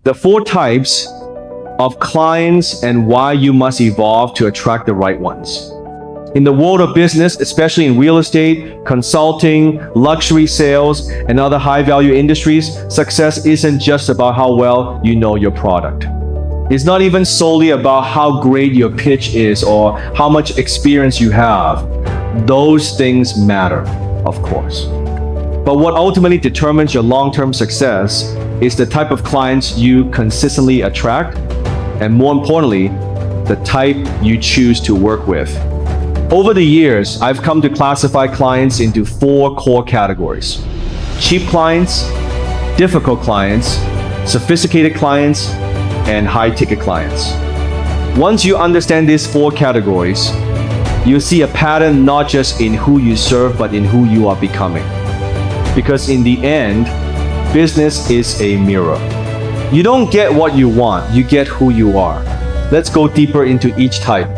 The 4 types of clients and why you must evolve to attract the right ones. In the world of business, especially in real estate, consulting, luxury sales, and other high-value industries, success isn't just about how well you know your product. It's not even solely about how great your pitch is or how much experience you have. Those things matter, of course. But what ultimately determines your long-term success is the type of clients you consistently attract, and more importantly, the type you choose to work with. Over the years, I've come to classify clients into 4 core categories: cheap clients, difficult clients, sophisticated clients, and high-ticket clients. Once you understand these 4 categories, you'll see a pattern not just in who you serve, but in who you are becoming. Because in the end, business is a mirror. You don't get what you want, you get who you are. Let's go deeper into each type.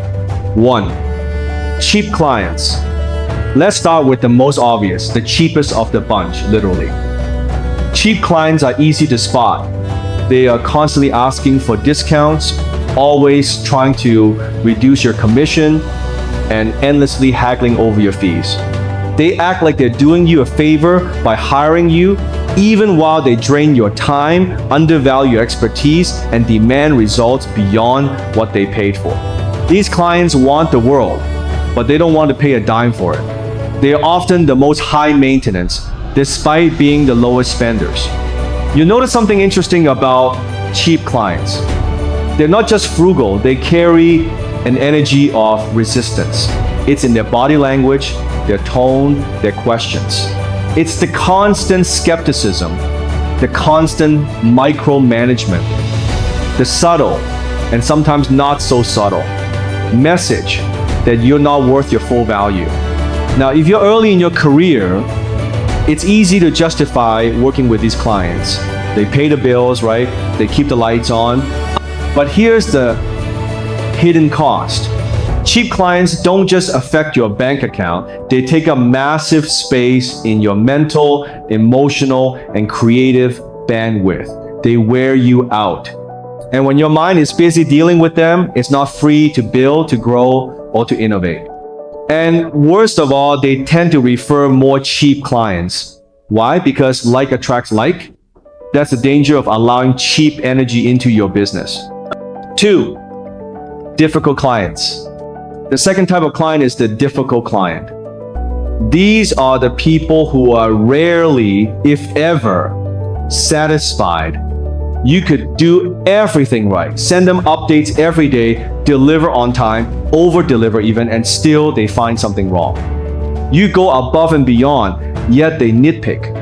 1. Cheap clients. Let's start with the most obvious, the cheapest of the bunch, literally. Cheap clients are easy to spot. They are constantly asking for discounts, always trying to reduce your commission, and endlessly haggling over your fees. They act like they're doing you a favor by hiring you, even while they drain your time, undervalue your expertise, and demand results beyond what they paid for. These clients want the world, but they don't want to pay a dime for it. They are often the most high maintenance, despite being the lowest spenders. You'll notice something interesting about cheap clients. They're not just frugal, they carry an energy of resistance. It's in their body language, their tone, their questions. It's the constant skepticism, the constant micromanagement, the subtle, and sometimes not so subtle, message that you're not worth your full value. Now, if you're early in your career, it's easy to justify working with these clients. They pay the bills, right? They keep the lights on. But here's the hidden cost. Cheap clients don't just affect your bank account, they take up massive space in your mental, emotional, and creative bandwidth. They wear you out. And when your mind is busy dealing with them, it's not free to build, to grow, or to innovate. And worst of all, they tend to refer more cheap clients. Why? Because like attracts like. That's the danger of allowing cheap energy into your business. 2. Difficult clients. The second type of client is the difficult client. These are the people who are rarely, if ever, satisfied. You could do everything right, send them updates every day, deliver on time, over-deliver even, and still they find something wrong. You go above and beyond, yet they nitpick.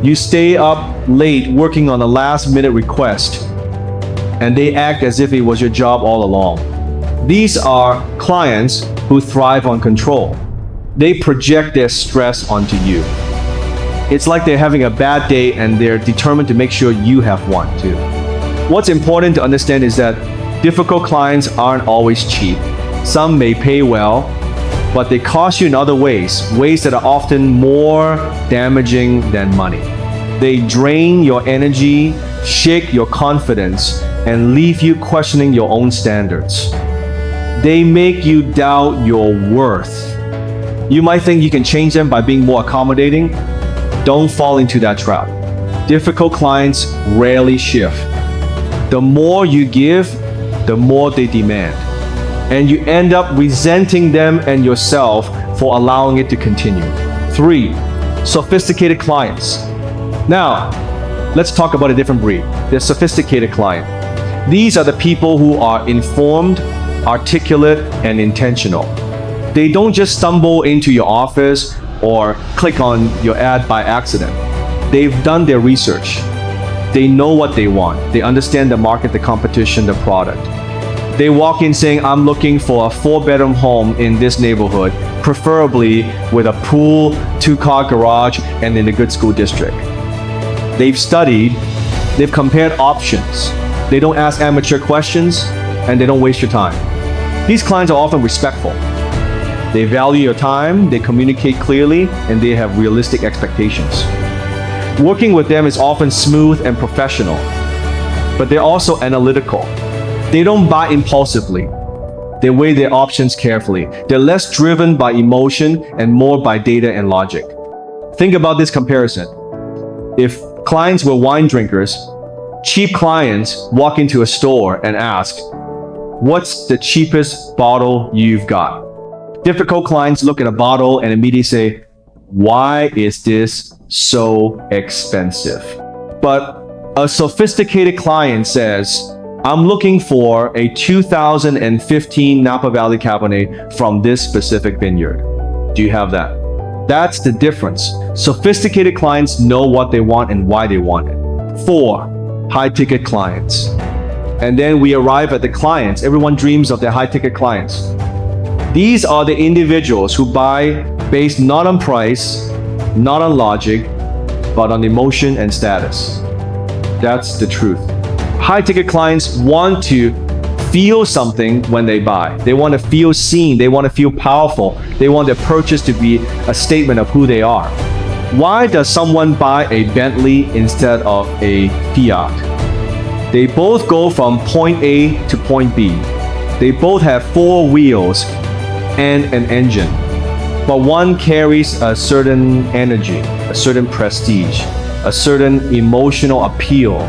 You stay up late working on a last-minute request, and they act as if it was your job all along. These are clients who thrive on control. They project their stress onto you. It's like they're having a bad day and they're determined to make sure you have one too. What's important to understand is that difficult clients aren't always cheap. Some may pay well, but they cost you in other ways that are often more damaging than money. They drain your energy, shake your confidence, and leave you questioning your own standards. They make you doubt your worth. You might think you can change them by being more accommodating. Don't fall into that trap. Difficult clients rarely shift. The more you give, the more they demand. And you end up resenting them and yourself for allowing it to continue. 3. Sophisticated clients. Now, let's talk about a different breed. The sophisticated client. These are the people who are informed, articulate, and intentional. They don't just stumble into your office or click on your ad by accident. They've done their research. They know what they want. They understand the market, the competition, the product. They walk in saying, I'm looking for a 4-bedroom home in this neighborhood, preferably with a pool, 2-car garage, and in a good school district. They've studied, they've compared options. They don't ask amateur questions, and they don't waste your time. These clients are often respectful. They value your time, they communicate clearly, and they have realistic expectations. Working with them is often smooth and professional. but they're also analytical. They don't buy impulsively. They weigh their options carefully. They're less driven by emotion and more by data and logic. Think about this comparison. If clients were wine drinkers, cheap clients walk into a store and ask, "What's the cheapest bottle you've got?" Difficult clients look at a bottle and immediately say, "Why is this so expensive?" But a sophisticated client says, "I'm looking for a 2015 Napa Valley Cabernet from this specific vineyard. Do you have that?" That's the difference. Sophisticated clients know what they want and why they want it. 4. High-ticket clients. And then we arrive at the clients. Everyone dreams of their high-ticket clients. These are the individuals who buy based not on price, not on logic, but on emotion and status. That's the truth. High-ticket clients want to feel something when they buy. They want to feel seen. They want to feel powerful. They want their purchase to be a statement of who they are. Why does someone buy a Bentley instead of a Fiat? They both go from point A to point B. They both have 4 wheels and an engine. But one carries a certain energy, a certain prestige, a certain emotional appeal.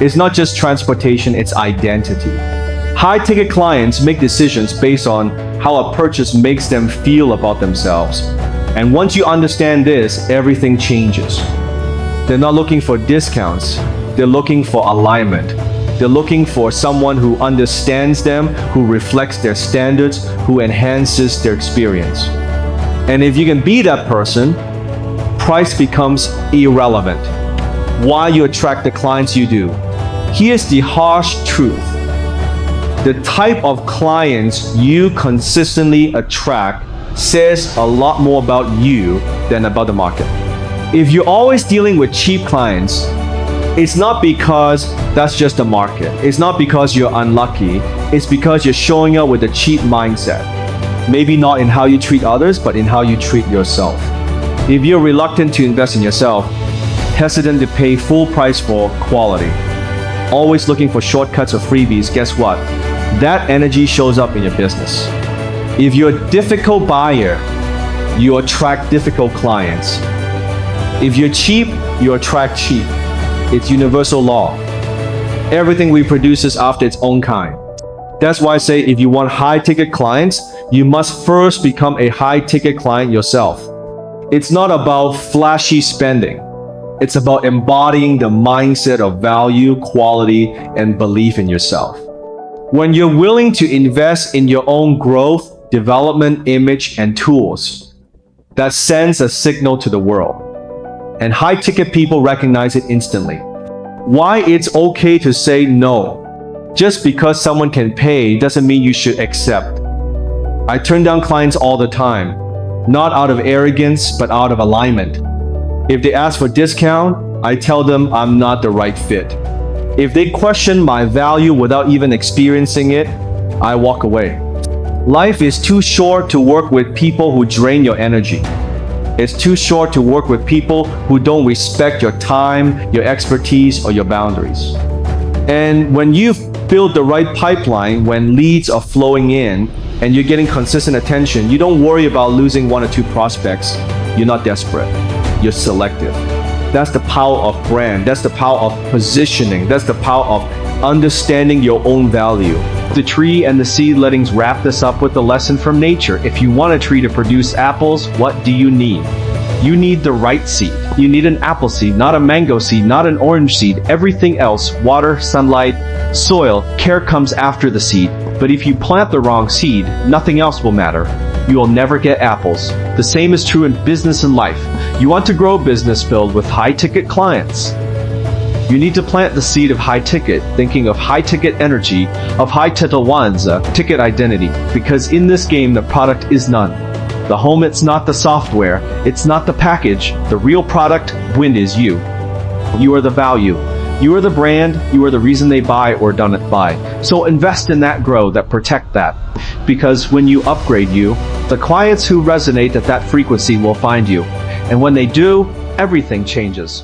It's not just transportation, it's identity. High-ticket clients make decisions based on how a purchase makes them feel about themselves. And once you understand this, everything changes. They're not looking for discounts. They're looking for alignment. They're looking for someone who understands them, who reflects their standards, who enhances their experience. And if you can be that person, price becomes irrelevant. Why you attract the clients you do. Here's the harsh truth. The type of clients you consistently attract says a lot more about you than about the market. If you're always dealing with cheap clients, it's not because that's just the market. It's not because you're unlucky. It's because you're showing up with a cheap mindset. Maybe not in how you treat others, but in how you treat yourself. If you're reluctant to invest in yourself, hesitant to pay full price for quality, always looking for shortcuts or freebies, guess what? That energy shows up in your business. If you're a difficult buyer, you attract difficult clients. If you're cheap, you attract cheap. It's universal law. Everything we produce is after its own kind. That's why I say if you want high-ticket clients, you must first become a high-ticket client yourself. It's not about flashy spending. It's about embodying the mindset of value, quality, and belief in yourself. When you're willing to invest in your own growth, development, image, and tools, that sends a signal to the world. And high-ticket people recognize it instantly. Why it's okay to say no. Just because someone can pay doesn't mean you should accept. I turn down clients all the time, not out of arrogance, but out of alignment. If they ask for discount, I tell them I'm not the right fit. If they question my value without even experiencing it, I walk away. Life is too short to work with people who drain your energy. It's too short to work with people who don't respect your time, your expertise, or your boundaries. And when you've built the right pipeline, when leads are flowing in, and you're getting consistent attention, you don't worry about losing 1 or 2 prospects. You're not desperate. You're selective. That's the power of brand. That's the power of positioning. That's the power of understanding your own value. The tree and the seedlings wrap this up with a lesson from nature. If you want a tree to produce apples, what do you need? You need the right seed. You need an apple seed, not a mango seed, not an orange seed. Everything else, water, sunlight, soil, care comes after the seed. But if you plant the wrong seed, nothing else will matter. You will never get apples. The same is true in business and life. You want to grow a business filled with high-ticket clients. You need to plant the seed of high ticket, thinking of high ticket energy, of high ticket identity, because in this game the product is none. The home, it's not the software, it's not the package. The real product, win, is you. You are the value. You are the brand. You are the reason they buy or don't buy. So invest in that, grow that, protect that. Because when you upgrade you, the clients who resonate at that frequency will find you. And when they do, everything changes.